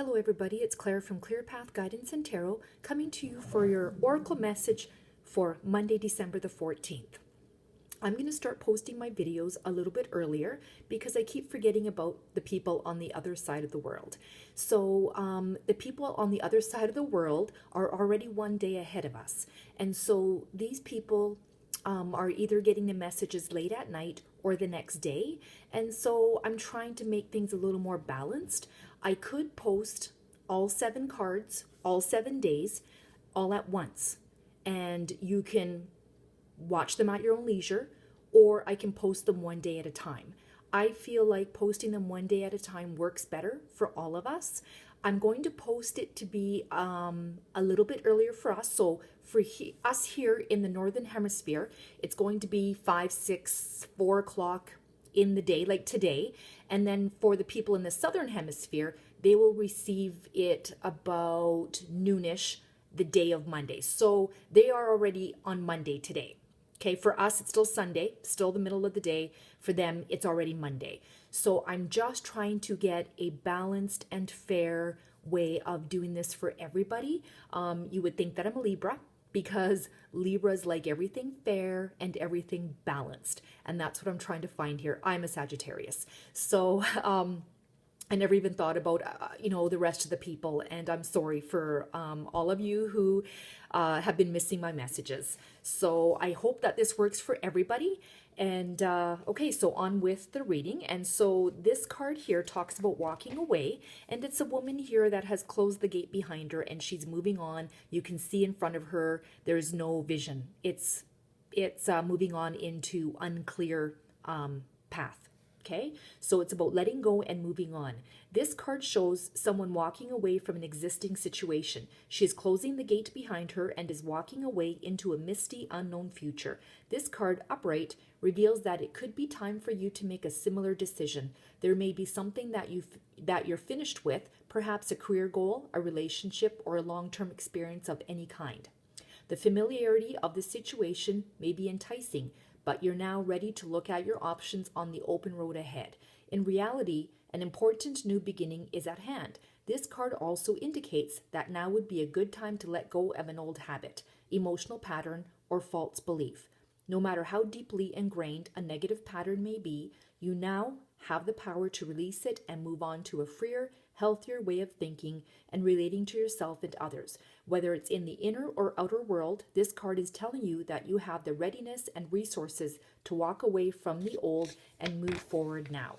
Hello everybody, it's Claire from Clear Path Guidance and Tarot coming to you for your Oracle message for Monday, December the 14th. I'm going to start posting my videos a little bit earlier because I keep forgetting about the people on the other side of the world. So the people on the other side of the world are already one day ahead of us. And so these people are either getting the messages late at night or the next day. And so I'm trying to make things a little more balanced. I could post all 7 cards, all 7 days, all at once. And you can watch them at your own leisure, or I can post them one day at a time. I feel like posting them one day at a time works better for all of us. I'm going to post it to be a little bit earlier for us. So for us here in the Northern Hemisphere, it's going to be 5, 6, 4 o'clock in the day, like today. And then for the people in the Southern Hemisphere, they will receive it about noonish the day of Monday. So they are already on Monday today. Okay, for us, it's still Sunday, still the middle of the day. For them, it's already Monday. So I'm just trying to get a balanced and fair way of doing this for everybody. You would think that I'm a Libra because Libras like everything fair and everything balanced. And that's what I'm trying to find here. I'm a Sagittarius. So, I never even thought about, the rest of the people. And I'm sorry for all of you who have been missing my messages. So I hope that this works for everybody. And okay, so on with the reading. And so this card here talks about walking away. And it's a woman here that has closed the gate behind her and she's moving on. You can see in front of her, there's no vision. It's moving on into unclear path. Okay, so it's about letting go and moving on. This card shows someone walking away from an existing situation. She is closing the gate behind her and is walking away into a misty, unknown future. This card, upright, reveals that it could be time for you to make a similar decision. There may be something that you're finished with, perhaps a career goal, a relationship, or a long-term experience of any kind. The familiarity of the situation may be enticing, but you're now ready to look at your options on the open road ahead. In reality, an important new beginning is at hand. This card also indicates that now would be a good time to let go of an old habit, emotional pattern, or false belief. No matter how deeply ingrained a negative pattern may be, you now have the power to release it and move on to a freer, healthier way of thinking and relating to yourself and others. Whether it's in the inner or outer world, this card is telling you that you have the readiness and resources to walk away from the old and move forward now.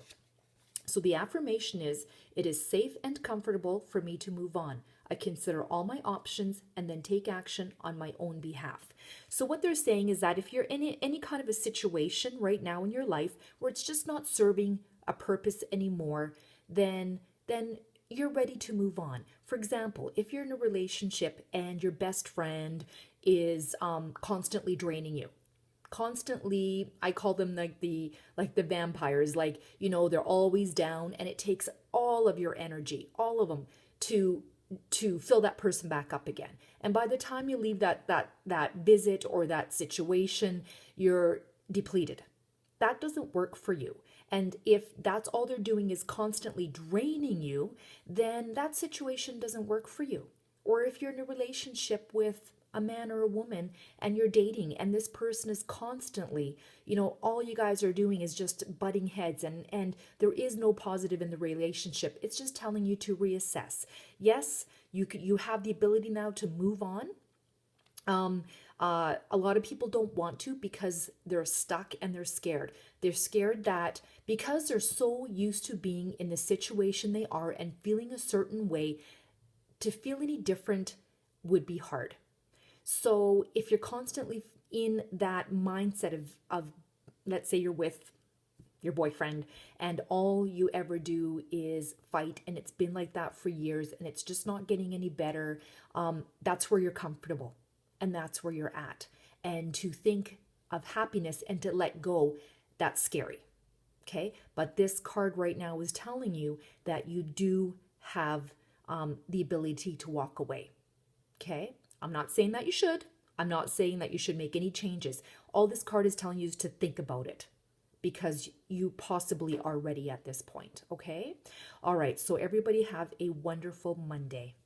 So the affirmation is, it is safe and comfortable for me to move on. I consider all my options and then take action on my own behalf. So what they're saying is that if you're in any kind of a situation right now in your life where it's just not serving a purpose anymore, then you're ready to move on. For example, if you're in a relationship and your best friend is constantly draining you, constantly, I call them like the vampires, they're always down and it takes all of your energy, all of them, to fill that person back up again. And by the time you leave that visit or that situation, you're depleted. That doesn't work for you. And if that's all they're doing is constantly draining you, then that situation doesn't work for you. Or if you're in a relationship with a man or a woman and you're dating and this person is constantly, all you guys are doing is just butting heads and there is no positive in the relationship. It's just telling you to reassess. Yes, you have the ability now to move on. A lot of people don't want to because they're stuck and they're scared. They're scared that because they're so used to being in the situation they are and feeling a certain way, to feel any different would be hard. So if you're constantly in that mindset of let's say you're with your boyfriend and all you ever do is fight and it's been like that for years and it's just not getting any better, that's where you're comfortable and that's where you're at. And to think of happiness and to let go, that's scary. Okay, but this card right now is telling you that you do have the ability to walk away. Okay, I'm not saying that you should. I'm not saying that you should make any changes. All this card is telling you is to think about it. because you possibly are ready at this point. Okay. All right. So everybody have a wonderful Monday.